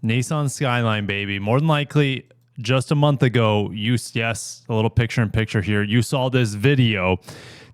Nissan Skyline, baby. More than likely, just a month ago, yes, a little picture in picture here, you saw this video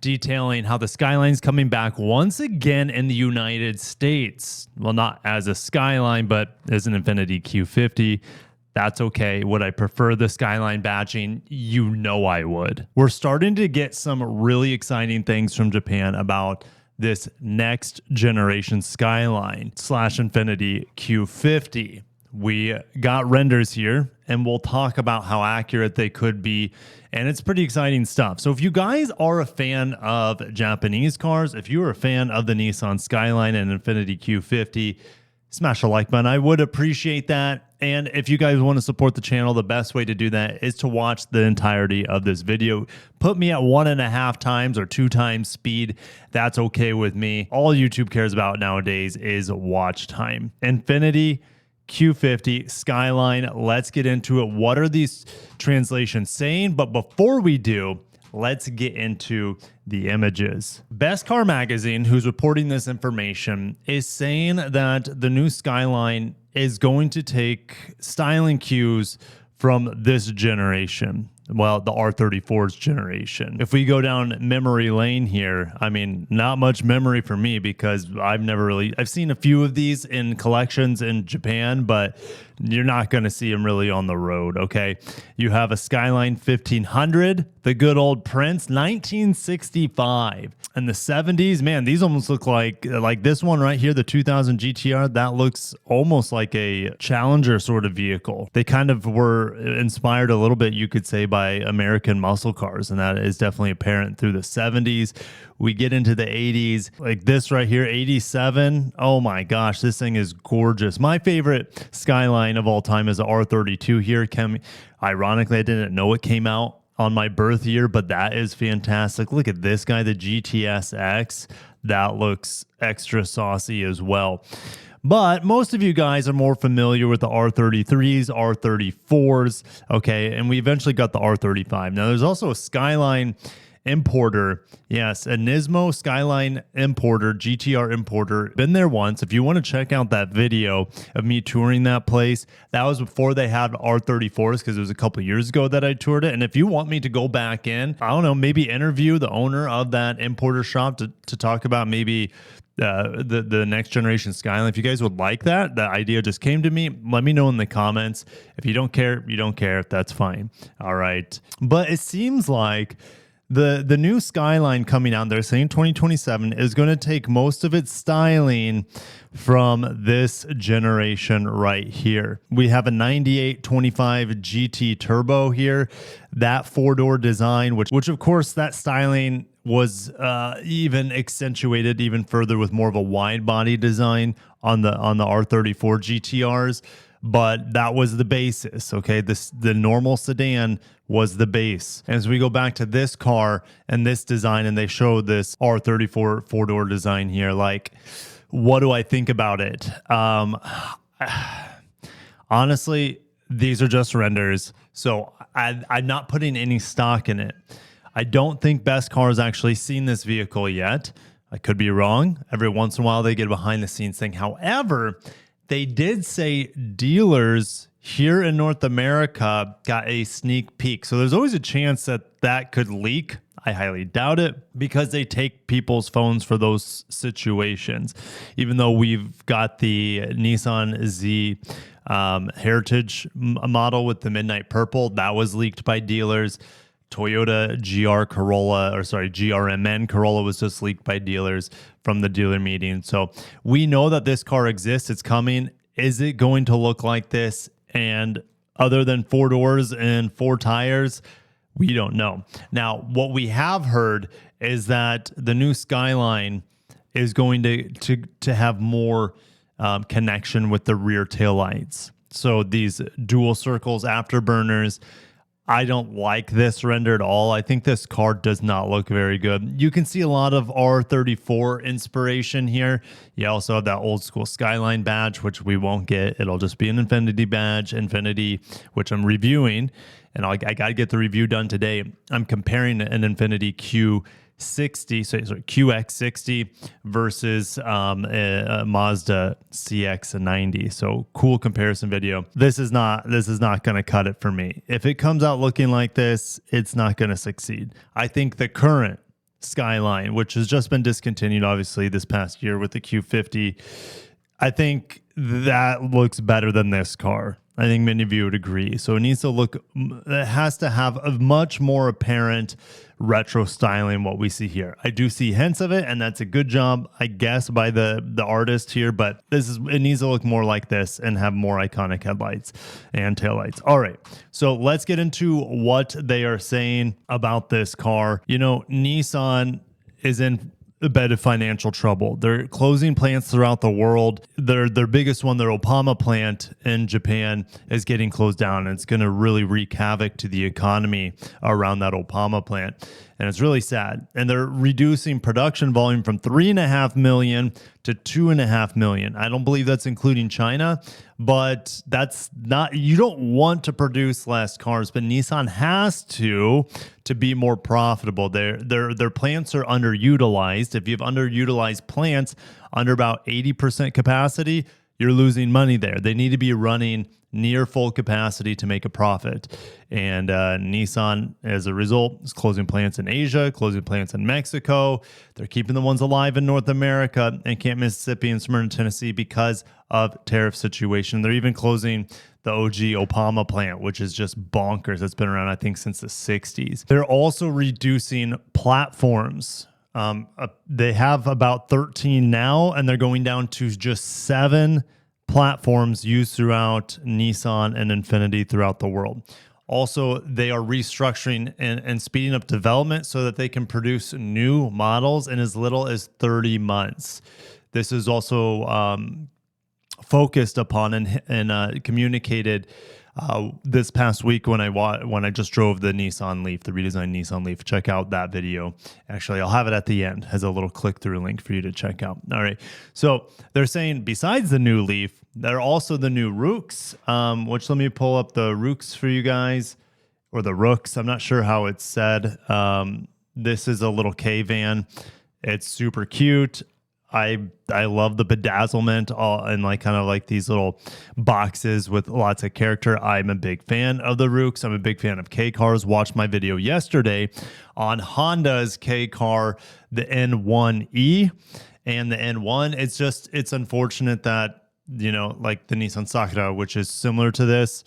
detailing how the Skyline's coming back once again in the United States. Well, not as a Skyline, but as an Infiniti Q50. That's okay. Would I prefer the Skyline badging? You know I would. We're starting to get some really exciting things from Japan about this next generation Skyline / Infiniti Q50. We got renders here, and we'll talk about how accurate they could be, and it's pretty exciting stuff. So if you guys are a fan of Japanese cars, if you're a fan of the Nissan Skyline and Infiniti Q50, smash a like button. I would appreciate that. And if you guys want to support the channel, the best way to do that is to watch the entirety of this video. Put me at 1.5 times or 2 times speed. That's okay with me. All YouTube cares about nowadays is watch time. Infiniti Q50 Skyline. Let's get into it. What are these translations saying? But before we do, let's get into the images. Best Car Magazine, who's reporting this information, is saying that the new Skyline is going to take styling cues from this generation. Well, the R34's generation. If we go down memory lane here, I mean, not much memory for me because I've seen a few of these in collections in Japan, but you're not going to see them really on the road, okay? You have a Skyline 1500, the good old Prince, 1965. In the 70s, man, these almost look like this one right here, the 2000 GTR. That looks almost like a Challenger sort of vehicle. They kind of were inspired a little bit, you could say, by American muscle cars, and that is definitely apparent through the 70s. We get into the 80s, like this right here, 87. Oh my gosh, this thing is gorgeous. My favorite Skyline of all time is the R32 here. Ironically, I didn't know it came out on my birth year, but that is fantastic. Look at this guy, the GTS-X. That looks extra saucy as well. But most of you guys are more familiar with the R33s, R34s, okay? And we eventually got the R35. Now, there's also a Skyline importer. Yes, a Nismo Skyline importer, GTR importer. Been there once. If you want to check out that video of me touring that place, that was before they had R34s because it was a couple of years ago that I toured it. And if you want me to go back in, I don't know, maybe interview the owner of that importer shop to talk about maybe the next generation Skyline. If you guys would like that idea just came to me, let me know in the comments. If you don't care, you don't care. That's fine. All right. But it seems like the new Skyline coming out, they're saying 2027, is going to take most of its styling from this generation right here. We have a 9825 GT Turbo here, that 4-door design, which of course that styling was even accentuated even further with more of a wide body design on the R34 GTRs. But that was the basis, okay? The normal sedan was the base. As we go back to this car and this design, and they show this R34 4-door design here, like, what do I think about it? Honestly, these are just renders, so I'm not putting any stock in it. I don't think Best Car has actually seen this vehicle yet. I could be wrong. Every once in a while, they get a behind-the-scenes thing. However, they did say dealers here in North America got a sneak peek. So there's always a chance that could leak. I highly doubt it because they take people's phones for those situations. Even though we've got the Nissan Z Heritage model with the midnight purple, that was leaked by dealers. Toyota GRMN Corolla was just leaked by dealers from the dealer meeting. So we know that this car exists. It's coming. Is it going to look like this? And other than 4 doors and 4 tires, we don't know. Now, what we have heard is that the new Skyline is going to have more connection with the rear taillights. So these dual circles afterburners, I don't like this render at all. I think this car does not look very good. You can see a lot of R34 inspiration here. You also have that old school Skyline badge, which we won't get. It'll just be an Infiniti badge, Infiniti, which I'm reviewing. And I got to get the review done today. I'm comparing an Infiniti QX60 versus a Mazda CX-90. So cool comparison video. This is not going to cut it for me. If it comes out looking like this, it's not going to succeed. I think the current Skyline, which has just been discontinued obviously this past year with the Q50, I think that looks better than this car. I think many of you would agree. So it needs to look, it has to have a much more apparent retro styling what we see here. I do see hints of it, and that's a good job, I guess, by the artist here, but it needs to look more like this and have more iconic headlights and taillights. All right, so let's get into what they are saying about this car. You know, Nissan is in a bit of financial trouble. They're closing plants throughout the world. Their biggest one, their Opama plant in Japan, is getting closed down, and it's going to really wreak havoc to the economy around that Opama plant. And it's really sad. And they're reducing production volume from 3.5 million to 2.5 million. I don't believe that's including China, but that's not, you don't want to produce less cars, but Nissan has to be more profitable. Their plants are underutilized. If you have underutilized plants under about 80% capacity, you're losing money there. They need to be running near full capacity to make a profit. And Nissan, as a result, is closing plants in Asia, closing plants in Mexico. They're keeping the ones alive in North America and Camp Mississippi and Smyrna, Tennessee because of tariff situation. They're even closing the OG Opama plant, which is just bonkers. It's been around, I think, since the 60s. They're also reducing platforms. They have about 13 now, and they're going down to just 7 platforms used throughout Nissan and Infiniti throughout the world. Also, they are restructuring and speeding up development so that they can produce new models in as little as 30 months. This is also focused upon and communicated this past week when I just drove the Nissan Leaf, the redesigned Nissan Leaf. Check out that video. Actually, I'll have it at the end as a little click-through link for you to check out. All right. So they're saying besides the new Leaf, there are also the new Rooks, which let me pull up the Rooks for you guys, or the Rooks. I'm not sure how it's said. This is a little K van. It's super cute. I love the bedazzlement and like kind of like these little boxes with lots of character. I'm a big fan of the Rooks. I'm a big fan of K cars. Watched my video yesterday on Honda's K car, the N1E and the N1. It's unfortunate that, you know, like the Nissan Sakura, which is similar to this,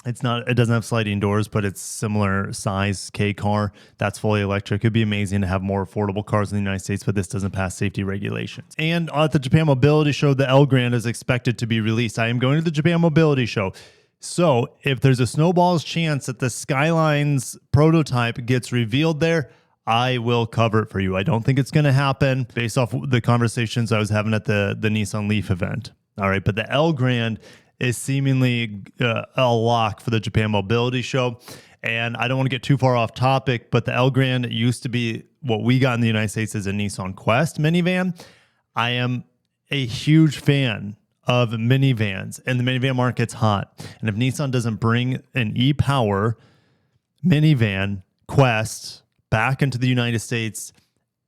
it doesn't have sliding doors, but it's similar size K car that's fully electric. It'd be amazing to have more affordable cars in the United States, but this doesn't pass safety regulations. And at the Japan Mobility Show, the L Grand is expected to be released. I am going to the Japan Mobility Show. So if there's a snowball's chance that the Skyline's prototype gets revealed there, I will cover it for you. I don't think it's going to happen based off the conversations I was having at the Nissan Leaf event. All right, but the L Grand is seemingly a lock for the Japan Mobility Show. And I don't want to get too far off topic, but the L Grand used to be what we got in the United States as a Nissan Quest minivan. I am a huge fan of minivans, and the minivan market's hot. And if Nissan doesn't bring an e-Power minivan Quest back into the United States,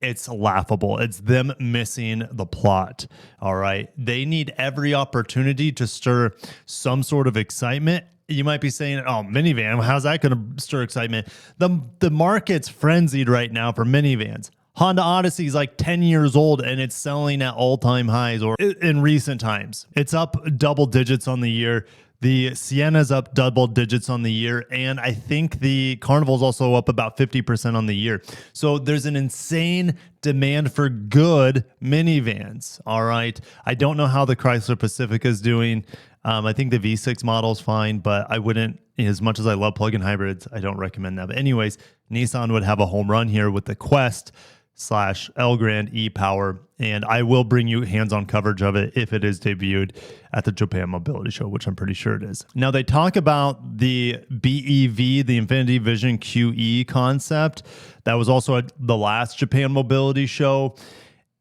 it's laughable. It's them missing the plot. All right. They need every opportunity to stir some sort of excitement. You might be saying, oh, minivan, how's that going to stir excitement? The market's frenzied right now for minivans. Honda Odyssey is like 10 years old and it's selling at all-time highs, or in recent times. It's up double digits on the year. The Sienna's up double digits on the year, and I think the Carnival's also up about 50% on the year. So there's an insane demand for good minivans, all right? I don't know how the Chrysler Pacifica is doing. I think the V6 model is fine, but I wouldn't, as much as I love plug-in hybrids, I don't recommend that. But anyways, Nissan would have a home run here with the Quest / L Grand e-Power, and I will bring you hands-on coverage of it if it is debuted at the Japan Mobility Show, which I'm pretty sure it is. Now, they talk about the BEV, the Infiniti Vision QE concept. That was also at the last Japan Mobility Show.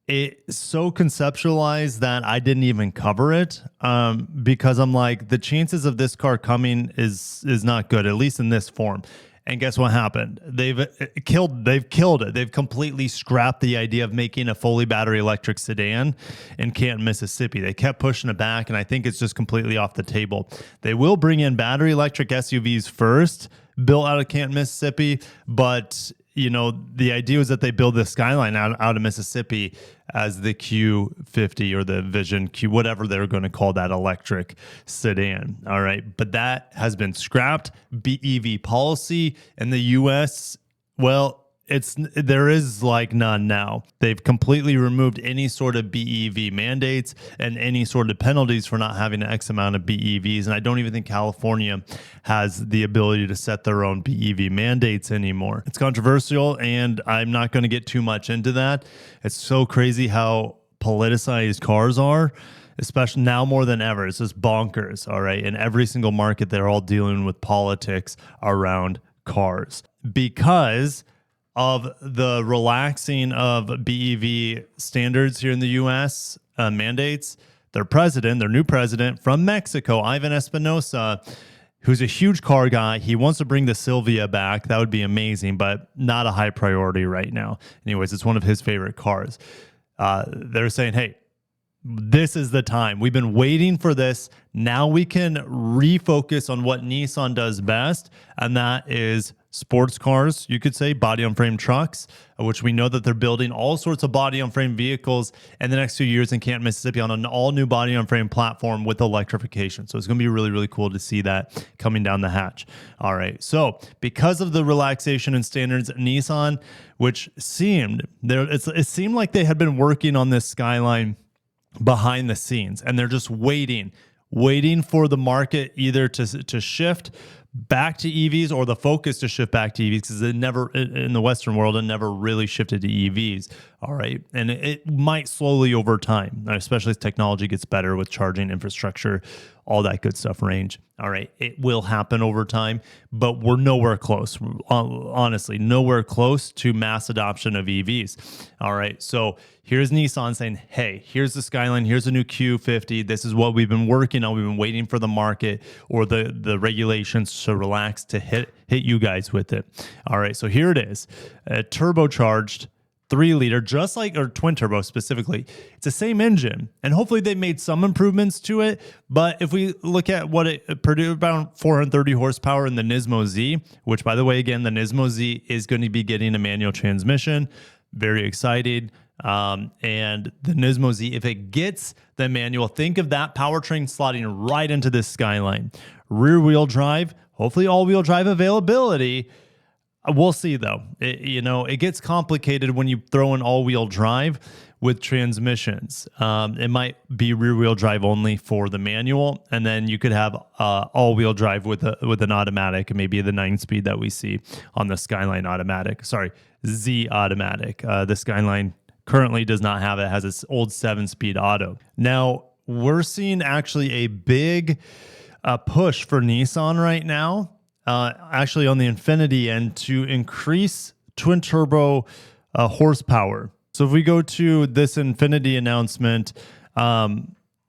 It's so conceptualized that I didn't even cover it because I'm like, the chances of this car coming is not good, at least in this form. And guess what happened? They've killed it. They've completely scrapped the idea of making a fully battery electric sedan in Canton, Mississippi. They kept pushing it back, and I think it's just completely off the table. They will bring in battery electric SUVs first, built out of Canton, Mississippi, but the idea was that they build the Skyline out of Mississippi as the Q50 or the Vision Q, whatever they're going to call that electric sedan. All right. But that has been scrapped. BEV policy in the US, well, there is like none now. They've completely removed any sort of BEV mandates and any sort of penalties for not having X amount of BEVs. And I don't even think California has the ability to set their own BEV mandates anymore. It's controversial, and I'm not going to get too much into that. It's so crazy how politicized cars are, especially now more than ever. It's just bonkers. All right. In every single market, they're all dealing with politics around cars because of the relaxing of BEV standards here in the U.S. Mandates. Their new president from Mexico, Ivan Espinosa, who's a huge car guy. He wants to bring the Silvia back. That would be amazing, but not a high priority right now. Anyways, it's one of his favorite cars. They're saying, hey, this is the time. We've been waiting for this. Now we can refocus on what Nissan does best, and that is sports cars, you could say, body-on-frame trucks, which we know that they're building all sorts of body-on-frame vehicles in the next few years in Canton, Mississippi on an all-new body-on-frame platform with electrification. So it's going to be really, really cool to see that coming down the hatch. All right. So because of the relaxation in standards, Nissan, which it seemed like they had been working on this Skyline behind the scenes, and they're just waiting for the market either to shift back to EVs or the focus to shift back to EVs, because it never, in the Western world, it never really shifted to EVs. All right. And it might slowly over time, especially as technology gets better with charging infrastructure, all that good stuff, range. All right. It will happen over time, but we're nowhere close. Honestly, nowhere close to mass adoption of EVs. All right. So here's Nissan saying, hey, here's the Skyline, here's the new Q50. This is what we've been working on. We've been waiting for the market or the regulations to relax to hit you guys with it. All right. So here it is, a turbocharged 3-liter, just like, or twin turbo specifically. It's the same engine, and hopefully they made some improvements to it. But if we look at what it produced, about 430 horsepower in the Nismo Z, which, by the way, again, the Nismo Z is going to be getting a manual transmission. Very excited. And the Nismo Z, if it gets the manual, think of that powertrain slotting right into this Skyline. Rear wheel drive, hopefully all wheel drive availability. We'll see, though. It gets complicated when you throw in all-wheel drive with transmissions. It might be rear-wheel drive only for the manual, and then you could have all-wheel drive with an automatic, maybe the 9-speed that we see on the Skyline automatic. Sorry, Z automatic. The Skyline currently does not have it. It has its old 7-speed auto. Now, we're seeing actually a big push for Nissan right now. Actually on the Infiniti end to increase twin turbo horsepower. So if we go to this Infiniti announcement,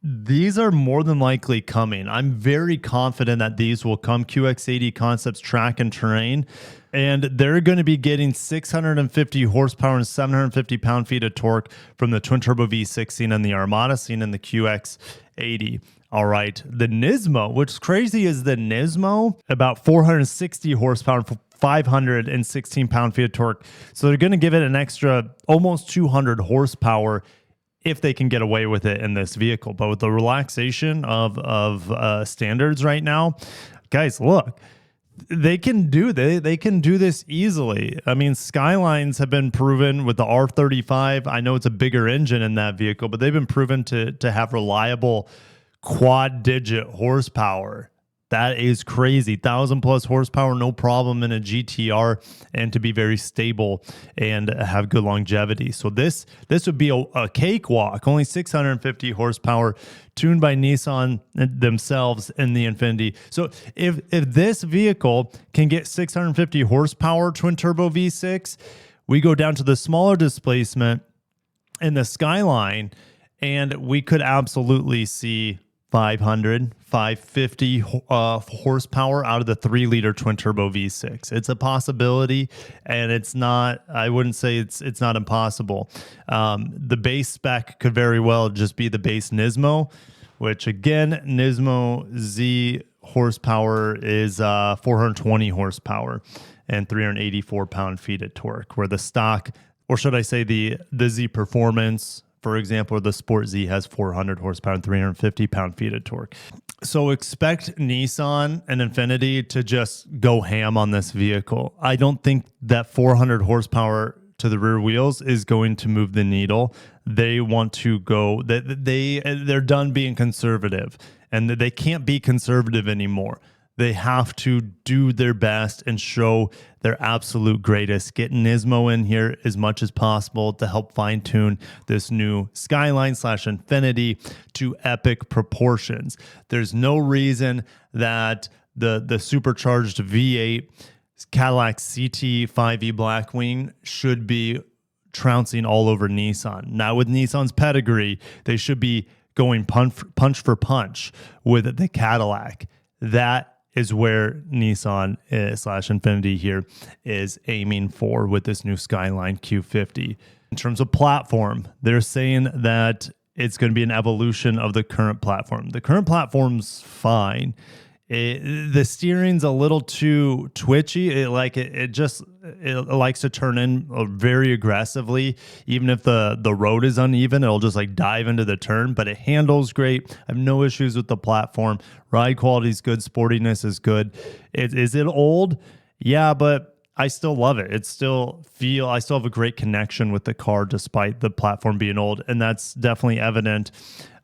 these are more than likely coming. I'm very confident that these will come. QX80 Concepts Track and Terrain, and they're going to be getting 650 horsepower and 750 pound-feet of torque from the twin turbo V6 seen in the Armada, seen in the QX80. All right, the Nismo, what's crazy is the Nismo, about 460 horsepower, 516 pound-feet of torque. So they're going to give it an extra almost 200 horsepower if they can get away with it in this vehicle. But with the relaxation of standards right now, guys, look, they can do this easily. I mean, Skylines have been proven with the R35. I know it's a bigger engine in that vehicle, but they've been proven to have reliable quad-digit horsepower. That is crazy. 1,000+ horsepower, no problem in a GTR, and to be very stable and have good longevity. So this would be a cakewalk. Only 650 horsepower, tuned by Nissan themselves in the Infiniti. So if this vehicle can get 650 horsepower twin turbo V6, we go down to the smaller displacement in the Skyline, and we could absolutely see 550 horsepower out of the 3-liter twin turbo V6. It's a possibility, and it's not, I wouldn't say it's not impossible. The base spec could very well just be the base Nismo, which again, Nismo Z horsepower is 420 horsepower and 384 pound-feet of torque, where the stock, or should I say the Z Performance, for example, the Sport Z has 400 horsepower and 350 pound-feet of torque. So expect Nissan and Infiniti to just go ham on this vehicle. I don't think that 400 horsepower to the rear wheels is going to move the needle. They want to go, they're done being conservative, and they can't be conservative anymore. They have to do their best and show their absolute greatest. Get Nismo in here as much as possible to help fine-tune this new Skyline / Infiniti to epic proportions. There's no reason that the supercharged V8 Cadillac CT5e Blackwing should be trouncing all over Nissan. Now, with Nissan's pedigree, they should be going punch for punch with the Cadillac. That is where Nissan / Infiniti here is aiming for with this new Skyline Q50. In terms of platform, they're saying that it's going to be an evolution of the current platform. The current platform's fine. The steering's a little too twitchy. It likes to turn in very aggressively. Even if the road is uneven, it'll just like dive into the turn, but it handles great. I have no issues with the platform. Ride quality is good. Sportiness is good. Is it old? Yeah, but I still love it. I still have a great connection with the car despite the platform being old. And that's definitely evident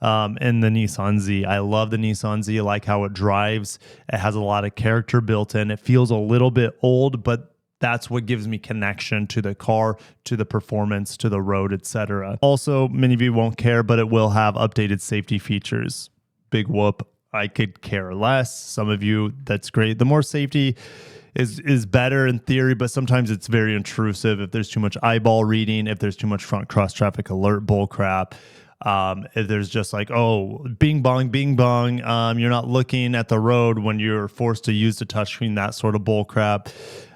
in the Nissan Z. I love the Nissan Z. I like how it drives. It has a lot of character built in. It feels a little bit old, but that's what gives me connection to the car, to the performance, to the road, etc. Also, many of you won't care, but it will have updated safety features. Big whoop. I could care less. Some of you, that's great. The more safety is better in theory, but sometimes it's very intrusive. If there's too much eyeball reading, if there's too much front cross traffic alert bull crap, if there's just like, oh, bing bong, you're not looking at the road when you're forced to use the touchscreen, that sort of bull crap.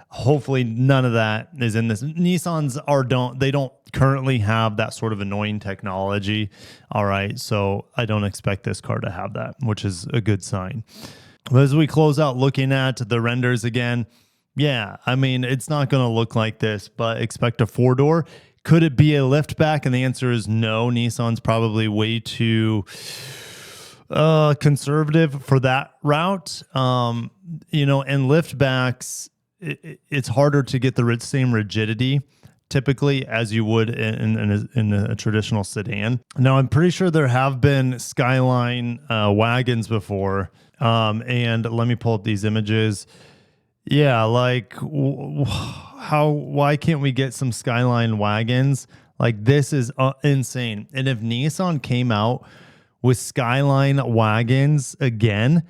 Hopefully none of that is in this. Nissans don't currently have that sort of annoying technology. All right. So I don't expect this car to have that, which is a good sign. But as we close out looking at the renders again, yeah, I mean, it's not going to look like this, but expect a 4-door. Could it be a liftback? And the answer is no. Nissan's probably way too conservative for that route. And liftbacks, it's harder to get the same rigidity typically as you would in a traditional sedan. Now, I'm pretty sure there have been Skyline wagons before. And let me pull up these images. Yeah, like why can't we get some Skyline wagons? Like, this is insane. And if Nissan came out with Skyline wagons again,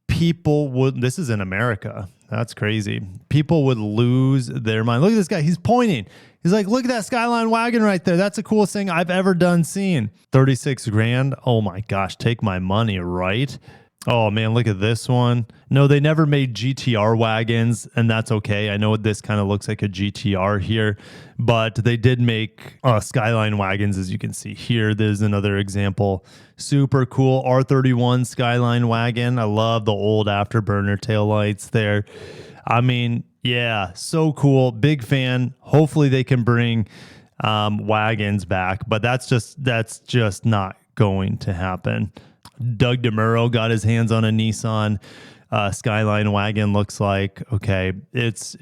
people would, this is in America. That's crazy. People would lose their mind. Look at this guy. He's pointing. He's like, look at that Skyline wagon right there. That's the coolest thing I've ever seen. 36 grand. Oh my gosh. Take my money, right? Oh man, look at this one. No, they never made GTR wagons, and that's okay. I know this kind of looks like a GTR here, but they did make Skyline wagons, as you can see here. There's another example. Super cool R31 Skyline wagon. I love the old afterburner taillights there. I mean, yeah, so cool. Big fan. Hopefully they can bring wagons back, but that's just not going to happen. Doug DeMuro got his hands on a Nissan Skyline wagon. Looks like, okay, it's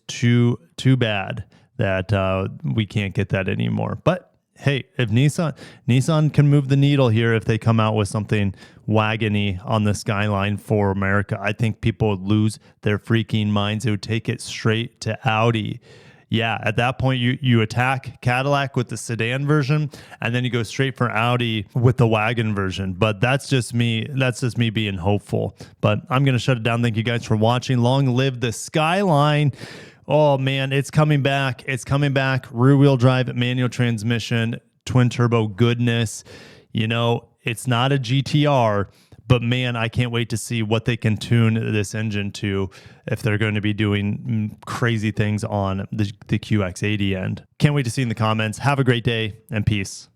too bad that we can't get that anymore. But hey, if Nissan can move the needle here, if they come out with something wagony on the Skyline for America, I think people would lose their freaking minds. It would take it straight to Audi. Yeah, at that point, you attack Cadillac with the sedan version, and then you go straight for Audi with the wagon version. But that's just me. That's just me being hopeful. But I'm going to shut it down. Thank you guys for watching. Long live the Skyline. Oh, man, it's coming back. It's coming back. Rear-wheel drive, manual transmission, twin-turbo goodness. You know, It's not a GTR, but man, I can't wait to see what they can tune this engine to if they're going to be doing crazy things on the QX80 end. Can't wait to see in the comments. Have a great day and peace.